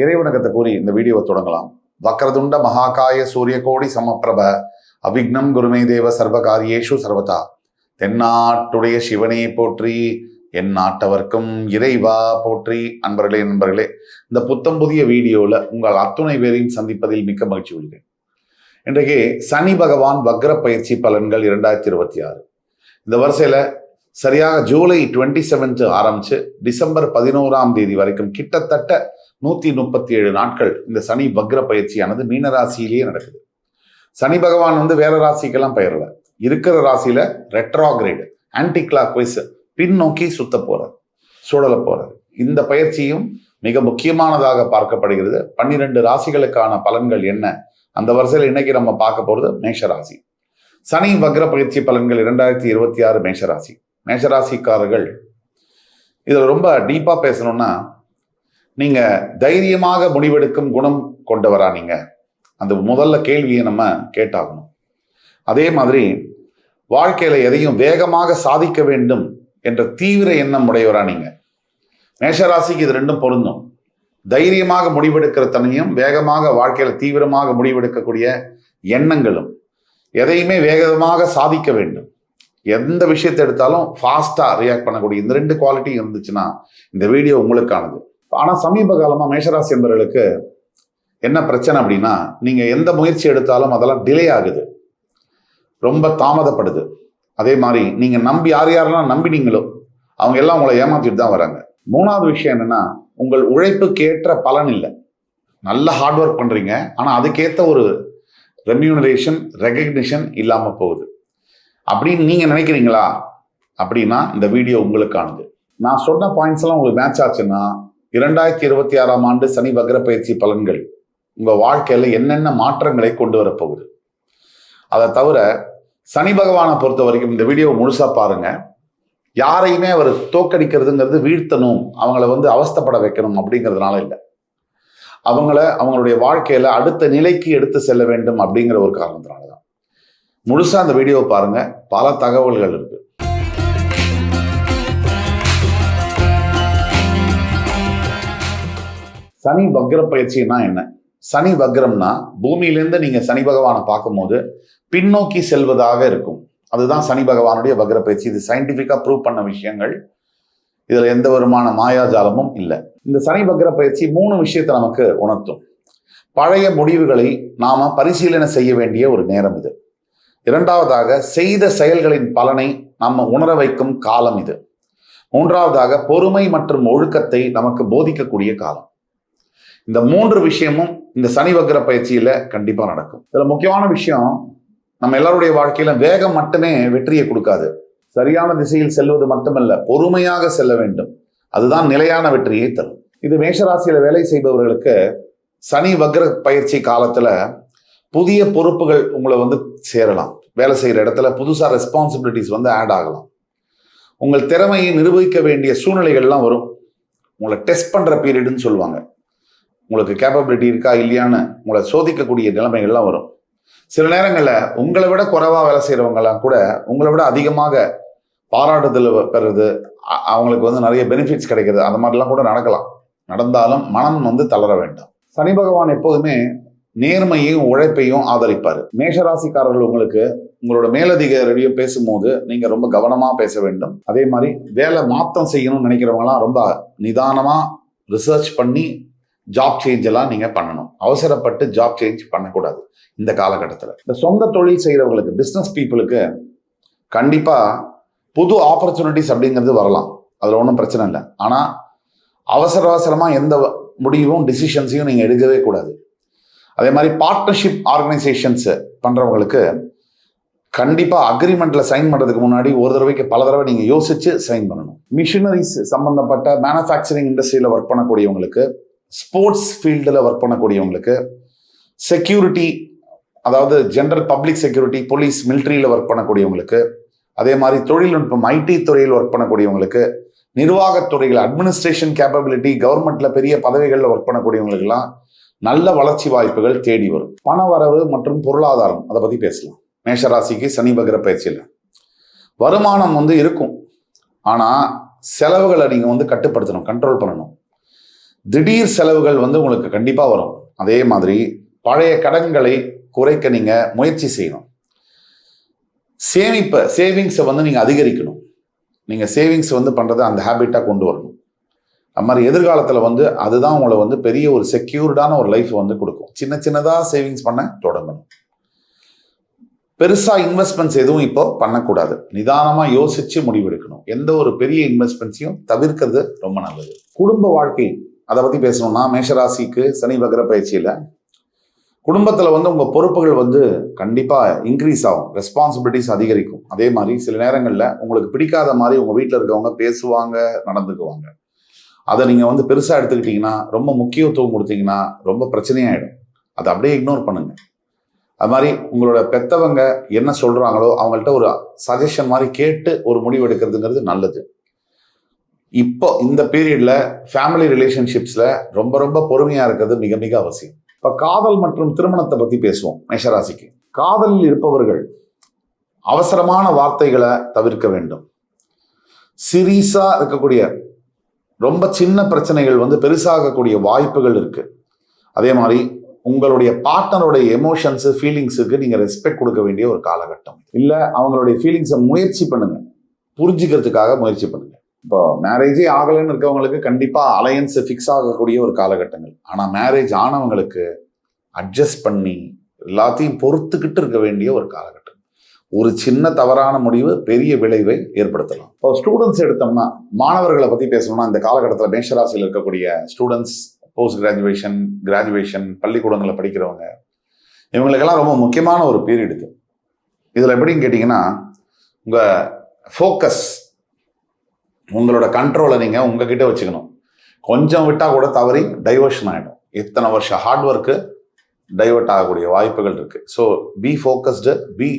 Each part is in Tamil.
இறைவணக்கத்தை கூறி இந்த வீடியோவை தொடங்கலாம். வக்ரதுண்ட மகாகாய சூரியகோடி சமப்பிரப அவிக்னம் குருமே தேவ சர்வகாரியேஷு சர்வதா. தென்னாட்டுடைய சிவனே போற்றி, என் நாட்டவர்க்கும் இறைவா போற்றி. நண்பர்களே, இந்த புத்தம் புதிய வீடியோவில் உங்கள் அத்துணை பேரையும் சந்திப்பதில் மிக்க மகிழ்ச்சி கொள்கிறேன். இன்றைக்கு சனி பகவான் வக்ர பயிற்சி பலன்கள் 2026. இந்த வரிசையில் சரியாக ஜூலை 27 ஆரம்பிச்சு டிசம்பர் 11 வரைக்கும் கிட்டத்தட்ட 137 நாட்கள் இந்த சனி வக்ர பயிற்சியானது மீன ராசியிலேயே நடக்குது. சனி பகவான் வேற ராசிக்கெல்லாம் பெயரல, இருக்கிற ராசியில ரெட்ராகிரேடு ஆன்டி கிளாக் வைஸ் பின்னோக்கி சுத்த போறார், சுழல போறார். இந்த பயிற்சியும் மிக முக்கியமானதாக பார்க்கப்படுகிறது. 12 ராசிகளுக்கான பலன்கள் என்ன, அந்த வரிசையில் இன்னைக்கு நம்ம பார்க்க போறது மேஷராசி. சனி வக்ர பயிற்சி பலன்கள் 2026 மேஷராசி. மேஷராசிக்காரர்கள் இதில் ரொம்ப டீப்பா பேசணும்னா, நீங்க தைரியமாக முடிவெடுக்கும் குணம் கொண்டவரா நீங்க, அந்த முதல்ல கேள்வியை நம்ம கேட்டாகணும். அதே மாதிரி வாழ்க்கையில எதையும் வேகமாக சாதிக்க வேண்டும் என்ற தீவிர எண்ணம் உடையவரா நீங்க. மேஷராசிக்கு இது ரெண்டும் பொருந்தும். தைரியமாக முடிவெடுக்கிற தன்மையும் வேகமாக வாழ்க்கையில தீவிரமாக முடிவெடுக்கக்கூடிய எண்ணங்களும், எதையுமே வேகமாக சாதிக்க வேண்டும், எந்த விஷயத்தை எடுத்தாலும் ஃபாஸ்டா ரியாக்ட் பண்ணக்கூடிய இந்த 2 குவாலிட்டி இருந்துச்சுன்னா இந்த வீடியோ உங்களுக்கானது. ஆனா சமீப காலமா மேஷராசி என்பவர்களுக்கு என்ன பிரச்சனை அப்படின்னா, நீங்க எந்த முயற்சி எடுத்தாலும் அதெல்லாம் டிலே ஆகுது, ரொம்ப தாமதப்படுது. அதே மாதிரி நீங்க யாரெல்லாம் நம்பினீங்களோ அவங்க எல்லாம் உங்களை ஏமாத்திட்டு தான் வராங்க. 3வது விஷயம் என்னன்னா, உங்கள் உழைப்புக்கு ஏற்ற பலன் இல்லை. நல்ல ஹார்ட் ஒர்க் பண்றீங்க, ஆனா அதுக்கேற்ற ஒரு ரெம்யூனரேஷன் ரெகக்னிஷன் இல்லாம போகுது அப்படின்னு நீங்க நினைக்கிறீங்களா? அப்படின்னா இந்த வீடியோ உங்களுக்கானது. நான் சொன்ன பாயிண்ட்ஸ் எல்லாம் உங்களுக்கு மேட்ச் ஆச்சுன்னா 2026 ஆண்டு சனி வக்ர பயிற்சி பலன்கள் உங்க வாழ்க்கையில என்னென்ன மாற்றங்களை கொண்டு வரப்போகுது. அதை தவிர சனி பகவானை பொறுத்த வரைக்கும் இந்த வீடியோவை முழுசா பாருங்க. யாரையுமே அவர் தோக்கடிக்கிறதுங்கிறது வீழ்த்தணும், அவங்கள அவஸ்தைப்பட வைக்கணும் அப்படிங்கிறதுனால இல்லை. அவங்களுடைய வாழ்க்கையில அடுத்த நிலைக்கு எடுத்து செல்ல வேண்டும் அப்படிங்கிற ஒரு காரணத்தினாலதான். முழுசா அந்த வீடியோவை பாருங்க, பல தகவல்கள் இருக்கு. சனி வக்ர பயிற்சினா என்ன? சனி வக்ரம்னா பூமியிலிருந்து நீங்க சனி பகவானை பார்க்கும்போது பின்னோக்கி செல்வதாக இருக்கும். அதுதான் சனி பகவானுடைய வக்ர பயிற்சி. இது சயின்டிபிக்கா ப்ரூவ் பண்ண விஷயங்கள், இதுல எந்த விதமான மாயாஜாலமும் இல்லை. இந்த சனி வக்ர பயிற்சி 3 விஷயத்தை நமக்கு உணர்த்தும். பழைய முடிவுகளை நாம பரிசீலனை செய்ய வேண்டிய ஒரு நேரம் இது. 2வதாக செய்த செயல்களின் பலனை நம்ம உணர வைக்கும் காலம் இது. 3வதாக பொறுமை மற்றும் ஒழுக்கத்தை நமக்கு போதிக்கக்கூடிய காலம். இந்த 3 விஷயமும் இந்த சனி வக்ர பயிற்சியில கண்டிப்பா நடக்கும். இதுல முக்கியமான விஷயம், நம்ம எல்லாருடைய வாழ்க்கையில வேகம் மட்டுமே வெற்றியை கொடுக்காது. சரியான திசையில் செல்வது மட்டுமல்ல, பொறுமையாக செல்ல வேண்டும். அதுதான் நிலையான வெற்றியை தரும். இது மேஷராசியில வேலை செய்பவர்களுக்கு சனி வக்ர பயிற்சி காலத்துல புதிய பொறுப்புகள் உங்களை சேரலாம். வேலை செய்யற இடத்துல புதுசா ரெஸ்பான்சிபிலிட்டிஸ் ஆட் ஆகலாம். உங்கள் திறமையை நிரூபிக்க வேண்டிய சூழ்நிலைகள்லாம் வரும். உங்களை டெஸ்ட் பண்ற பீரியட்னு சொல்லுவாங்க. உங்களுக்கு கேப்பபிலிட்டி இருக்கா இல்லையான்னு உங்களை சோதிக்கக்கூடிய நிலைமைகள்லாம் வரும். சில நேரங்களில் உங்களை விட குறைவா வேலை செய்யறவங்கலாம் கூட உங்களை விட அதிகமாக பாராட்டுதல் பெறுறது, அவங்களுக்கு நிறைய பெனிஃபிட்ஸ் கிடைக்கிறது, அந்த மாதிரிலாம் கூட நடக்கலாம். நடந்தாலும் மனம் தளர வேண்டாம். சனி பகவான் எப்போதுமே நேர்மையையும் உழைப்பையும் ஆதரிப்பார். மேஷராசிக்காரர்கள் உங்களோட மேலதிகாரியும் பேசும்போது நீங்க ரொம்ப கவனமா பேச வேண்டும். அதே மாதிரி வேலை மாற்றம் செய்யணும்னு நினைக்கிறவங்கலாம் ரொம்ப நிதானமா ரிசர்ச் பண்ணி ஜாப் சேஞ்ச் எல்லாம் நீங்க பண்ணணும். அவசரப்பட்டு ஜாப் சேஞ்ச் பண்ணக்கூடாது. இந்த காலகட்டத்தில் இந்த சொந்த தொழில் செய்யறவங்களுக்கு, பிசினஸ் பீப்புளுக்கு கண்டிப்பா புது ஆப்பர்ச்சுனிட்டிஸ் அப்படிங்கிறது வரலாம். அதுல ஒன்றும் பிரச்சனை இல்லை. ஆனா அவசரமா எந்த முடிவும் டிசிஷன்ஸையும் நீங்க எடுக்கவே கூடாது. அதே மாதிரி பார்ட்னர்ஷிப் ஆர்கனைசேஷன்ஸ் பண்றவங்களுக்கு கண்டிப்பா அக்ரிமெண்ட்ல சைன் பண்றதுக்கு முன்னாடி ஒரு தடவைக்கு பல தடவை நீங்க யோசிச்சு சைன் பண்ணணும். மிஷினரிஸ் சம்பந்தப்பட்ட மேனுஃபேக்சரிங் இண்டஸ்ட்ரியில ஒர்க் பண்ணக்கூடியவங்களுக்கு, ஸ்போர்ட்ஸ் ஃபீல்டில் ஒர்க் பண்ணக்கூடியவங்களுக்கு, செக்யூரிட்டி அதாவது ஜென்ரல் பப்ளிக் செக்யூரிட்டி, போலீஸ், மிலிட்ரியில் ஒர்க் பண்ணக்கூடியவங்களுக்கு, அதே மாதிரி தொழில்நுட்பம் ஐடி துறையில் ஒர்க் பண்ணக்கூடியவங்களுக்கு, நிர்வாகத்துறைகள் அட்மினிஸ்ட்ரேஷன் கேப்பபிலிட்டி, கவர்மெண்ட்ல பெரிய பதவிகளில் ஒர்க் பண்ணக்கூடியவங்களுக்கெல்லாம் நல்ல வளர்ச்சி வாய்ப்புகள் தேடி வரும். பண வரவு மற்றும் பொருளாதாரம், அதை பத்தி பேசலாம். மேஷராசிக்கு சனி வக்ர பயிற்சியில் வருமானம் இருக்கும், ஆனா செலவுகளை நீங்க கட்டுப்படுத்தணும், கண்ட்ரோல் பண்ணணும். திடீர் செலவுகள் வந்து உங்களுக்கு கண்டிப்பாக வரும். அதே மாதிரி பழைய கடன்களை குறைக்க நீங்கள் முயற்சி செய்யணும். சேவிங்ஸை வந்து நீங்கள் அதிகரிக்கணும். நீங்கள் சேவிங்ஸ் வந்து பண்ணுறதை அந்த ஹேபிட்டாக கொண்டு வரணும். அது மாதிரி எதிர்காலத்தில் வந்து அதுதான் உங்களை வந்து பெரிய ஒரு செக்யூர்டான ஒரு லைஃப் வந்து கொடுக்கும். சின்ன சின்னதாக சேவிங்ஸ் பண்ண தொடங்கணும். பெருசாக இன்வெஸ்ட்மெண்ட்ஸ் எதுவும் இப்போ பண்ணக்கூடாது. நிதானமாக யோசித்து முடிவெடுக்கணும். எந்த ஒரு பெரிய இன்வெஸ்ட்மெண்ட்ஸையும் தவிர்க்கிறது ரொம்ப நல்லது. குடும்ப வாழ்க்கை அதை பற்றி பேசணும்னா, மேஷராசிக்கு சனி வக்ர பயிற்சியில் குடும்பத்தில் வந்து உங்கள் பொறுப்புகள் வந்து கண்டிப்பாக இன்க்ரீஸ் ஆகும், ரெஸ்பான்சிபிலிட்டிஸ் அதிகரிக்கும். அதே மாதிரி சில நேரங்களில் உங்களுக்கு பிடிக்காத மாதிரி உங்கள் வீட்டில் இருக்கவங்க பேசுவாங்க, நடந்துக்குவாங்க. அதை நீங்கள் வந்து பெருசாக எடுத்துக்கிட்டிங்கன்னா, ரொம்ப முக்கியத்துவம் கொடுத்தீங்கன்னா ரொம்ப பிரச்சனையாயிடும். அதை அப்படியே இக்னோர் பண்ணுங்கள். அது மாதிரி உங்களோட பெத்தவங்க என்ன சொல்கிறாங்களோ அவங்கள்ட்ட ஒரு சஜஷன் மாதிரி கேட்டு ஒரு முடிவு எடுக்கிறதுங்கிறது நல்லது. இப்போ இந்த பீரியடில் ஃபேமிலி ரிலேஷன்ஷிப்ஸில் ரொம்ப ரொம்ப பொறுமையாக இருக்கிறது மிக மிக அவசியம். இப்போ காதல் மற்றும் திருமணத்தை பற்றி பேசுவோம். மேஷராசிக்கு காதலில் இருப்பவர்கள் அவசரமான வார்த்தைகளை தவிர்க்க வேண்டும். சீரியஸாக இருக்கக்கூடிய ரொம்ப சின்ன பிரச்சனைகள் வந்து பெருசாகக்கூடிய வாய்ப்புகள் இருக்குது. அதே மாதிரி உங்களுடைய பார்ட்னருடைய எமோஷன்ஸு, ஃபீலிங்ஸுக்கு நீங்கள் ரெஸ்பெக்ட் கொடுக்க வேண்டிய ஒரு காலகட்டம். இல்லை அவங்களுடைய ஃபீலிங்ஸை முயற்சி பண்ணுங்க, புரிஞ்சுக்கிறதுக்காக முயற்சி பண்ணுங்க. இப்போ மேரேஜே ஆகலைன்னு இருக்கவங்களுக்கு கண்டிப்பாக அலையன்ஸ் ஃபிக்ஸ் ஆகக்கூடிய ஒரு காலகட்டங்கள். ஆனால் மேரேஜ் ஆனவங்களுக்கு அட்ஜஸ்ட் பண்ணி எல்லாத்தையும் பொறுத்துக்கிட்டு இருக்க வேண்டிய ஒரு காலகட்டம். ஒரு சின்ன தவறான முடிவு பெரிய விளைவை ஏற்படுத்தலாம். இப்போ ஸ்டூடெண்ட்ஸ் எடுத்தோம்னா, மாணவர்களை பற்றி பேசணும்னா, இந்த காலகட்டத்தில் மேஷராசியில் இருக்கக்கூடிய ஸ்டூடெண்ட்ஸ், போஸ்ட் கிராஜுவேஷன், கிராஜுவேஷன், பள்ளிக்கூடங்களில் படிக்கிறவங்க, இவங்களுக்கெல்லாம் ரொம்ப முக்கியமான ஒரு பீரியட் இது. இதில் எப்படின்னு கேட்டிங்கன்னா, உங்கள் ஃபோக்கஸ், உங்களோட கண்ட்ரோலை நீங்கள் உங்ககிட்ட வச்சுக்கணும். கொஞ்சம் விட்டால் கூட தவறி டைவர்ஷன் ஆகிடும். எத்தனை வருஷம் ஹார்ட் ஒர்க்கு டைவர்ட் ஆகக்கூடிய வாய்ப்புகள் இருக்குது. So be focused, be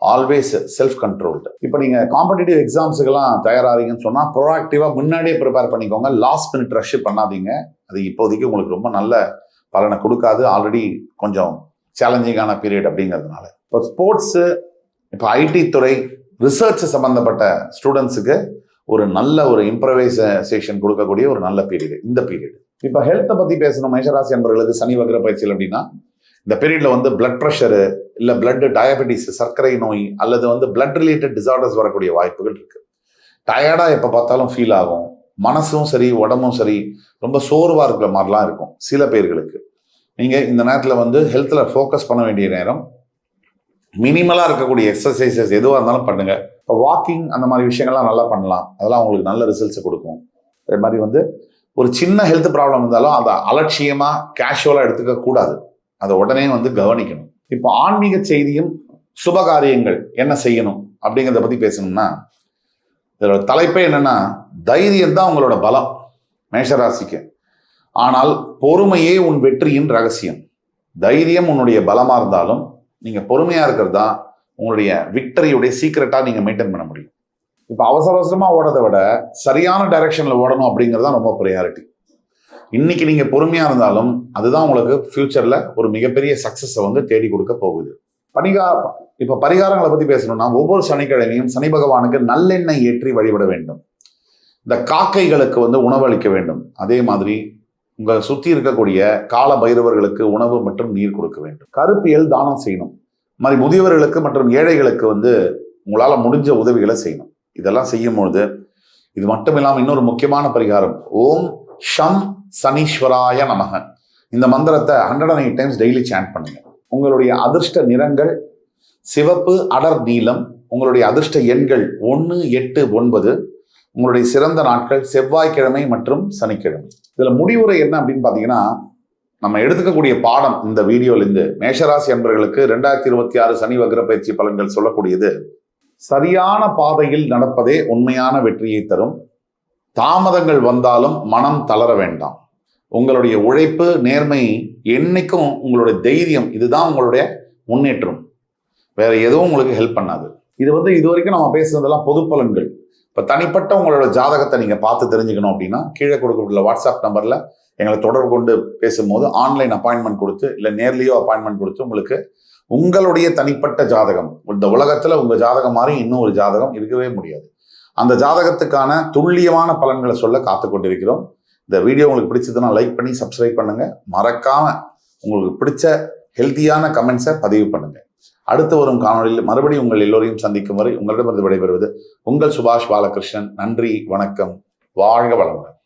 always self controlled. இப்போ நீங்கள் காம்படிட்டிவ் எக்ஸாம்ஸுக்கெல்லாம் தயாராகிறீங்கன்னு சொன்னால் ப்ரோஆக்டிவாக முன்னாடியே ப்ரிப்பேர் பண்ணிக்கோங்க. லாஸ்ட் மினிட் ரஷ் பண்ணாதீங்க. அது இப்போதைக்கு உங்களுக்கு ரொம்ப நல்ல பலனை கொடுக்காது. ஆல்ரெடி கொஞ்சம் சேலஞ்சிங்கான பீரியட் அப்படிங்கிறதுனால. இப்போ ஸ்போர்ட்ஸு, இப்போ ஐடி துறை, ரிசர்ச் சம்மந்தப்பட்ட ஸ்டூடெண்ட்ஸுக்கு ஒரு நல்ல ஒரு இம்ப்ரவைசேஷன் கொடுக்கக்கூடிய ஒரு நல்ல பீரியட் இந்த பீரியட். இப்போ ஹெல்த்தை பற்றி பேசணும் மேஷராசி என்பவர்களுக்கு சனி வக்ர பயிற்சியில் அப்படின்னா, இந்த பீரியடில் வந்து பிளட் ப்ரெஷரு, இல்லை பிளட் டயபெட்டிஸ், சர்க்கரை நோய், அல்லது வந்து பிளட் ரிலேட்டட் டிசார்டர்ஸ் வரக்கூடிய வாய்ப்புகள் இருக்குது. டயர்டாக எப்போ பார்த்தாலும் ஃபீல் ஆகும். மனசும் சரி, உடம்பும் சரி, ரொம்ப சோர்வாக இருக்கிற மாதிரிலாம் இருக்கும் சில பேர்களுக்கு. நீங்கள் இந்த நேரத்தில் வந்து ஹெல்த்தில் ஃபோக்கஸ் பண்ண வேண்டிய நேரம். மினிமலாக இருக்கக்கூடிய எக்ஸசைசஸ் எதுவாக இருந்தாலும் பண்ணுங்கள். இப்போ வாக்கிங் அந்த மாதிரி விஷயங்கள்லாம் நல்லா பண்ணலாம். அதெல்லாம் உங்களுக்கு நல்ல ரிசல்ட்ஸை கொடுக்கும். அதே மாதிரி வந்து ஒரு சின்ன ஹெல்த் ப்ராப்ளம் இருந்தாலும் அதை அலட்சியமாக கேஷுவலாக எடுத்துக்க கூடாது. அதை உடனே வந்து கவனிக்கணும். இப்போ ஆன்மீக செய்தியும் சுபகாரியங்கள் என்ன செய்யணும் அப்படிங்கிறத பற்றி பேசணும்னா, இதோட தலைப்பே என்னன்னா, தைரியம் தான் உங்களோட பலம் மேஷராசிக்கு. ஆனால் பொறுமையே உன் வெற்றியின் ரகசியம். தைரியம் உன்னுடைய பலமாக இருந்தாலும் நீங்கள் பொறுமையாக இருக்கிறது தான் உங்களுடைய விக்டரியுடைய சீக்கிரட்டாக நீங்கள் மெயின்டைன் பண்ண முடியும். இப்போ அவசர அவசரமாக ஓடுறதை விட சரியான டைரக்ஷனில் ஓடணும் அப்படிங்கிறது தான் ரொம்ப ப்ரையாரிட்டி. இன்னைக்கு நீங்கள் பொறுமையாக இருந்தாலும் அதுதான் உங்களுக்கு ஃபியூச்சரில் ஒரு மிகப்பெரிய சக்ஸஸை வந்து தேடி கொடுக்க போகுது. இப்போ பரிகாரங்களை பற்றி பேசணும்னா, ஒவ்வொரு சனிக்கிழமையும் சனி பகவானுக்கு நல்லெண்ணெய் ஏற்றி வழிபட வேண்டும். இந்த காக்கைகளுக்கு வந்து உணவு அளிக்க வேண்டும். அதே மாதிரி உங்களை சுற்றி இருக்கக்கூடிய கால பைரவர்களுக்கு உணவு மற்றும் நீர் கொடுக்க வேண்டும். கருப்பியல் தானம் செய்யணும். இது மாதிரி முதியவர்களுக்கு மற்றும் ஏழைகளுக்கு வந்து உங்களால் முடிஞ்ச உதவிகளை செய்யணும். இதெல்லாம் செய்யும்பொழுது, இது மட்டும் இல்லாமல் இன்னொரு முக்கியமான பரிகாரம், ஓம் ஷம் சனீஸ்வராய நமக, இந்த மந்திரத்தை 108 டைம்ஸ் டெய்லி சாண்ட் பண்ணுங்க. உங்களுடைய அதிர்ஷ்ட நிறங்கள் சிவப்பு, அடர் நீலம். உங்களுடைய அதிர்ஷ்ட எண்கள் 1, 8, 9. உங்களுடைய சிறந்த நாட்கள் செவ்வாய்க்கிழமை மற்றும் சனிக்கிழமை. இதில் முடிவுரை என்ன அப்படின்னு பார்த்தீங்கன்னா, நம்ம எடுத்துக்கக்கூடிய பாடம் இந்த வீடியோலேருந்து மேஷராசி அன்பர்களுக்கு 2026 சனி வக்ர பயிற்சி பலன்கள் சொல்லக்கூடியது, சரியான பாதையில் நடப்பதே உண்மையான வெற்றியை தரும். தாமதங்கள் வந்தாலும் மனம் தளர வேண்டாம். உங்களுடைய உழைப்பு, நேர்மை, என்னைக்கும் உங்களுடைய தைரியம், இதுதான் உங்களுடைய முன்னேற்றம். வேற எதுவும் உங்களுக்கு ஹெல்ப் பண்ணாது. இது வந்து இது வரைக்கும் நம்ம பேசுனதெல்லாம் பொது பலன்கள். இப்போ தனிப்பட்ட உங்களோட ஜாதகத்தை நீங்கள் பார்த்து தெரிஞ்சுக்கணும் அப்படின்னா, கீழே கொடுக்கப்பட்டுள்ள வாட்ஸ்அப் நம்பரில் எங்களை தொடர்பு கொண்டு பேசும்போது ஆன்லைன் அப்பாயின்மெண்ட் கொடுத்து, இல்லை நேர்லேயோ அப்பாயின்மெண்ட் கொடுத்து உங்களுக்கு உங்களுடைய தனிப்பட்ட ஜாதகம், இந்த உலகத்தில் உங்கள் ஜாதகம் மாதிரி இன்னும் ஒரு ஜாதகம் இருக்கவே முடியாது, அந்த ஜாதகத்துக்கான துல்லியமான பலன்களை சொல்ல காத்து கொண்டிருக்கிறோம். இந்த வீடியோ உங்களுக்கு பிடிச்சதுன்னா லைக் பண்ணி சப்ஸ்கிரைப் பண்ணுங்க. மறக்காம உங்களுக்கு பிடிச்ச ஹெல்த்தியான கமெண்ட்ஸை பதிவு பண்ணுங்க. அடுத்து வரும் காணொலியில் மறுபடியும் உங்கள் எல்லோரையும் சந்திக்கும் வரை உங்களிடமிருந்து விடைபெறுவது உங்கள் சுபாஷ் பாலகிருஷ்ணன். நன்றி, வணக்கம், வாழ்க வளமுடன்.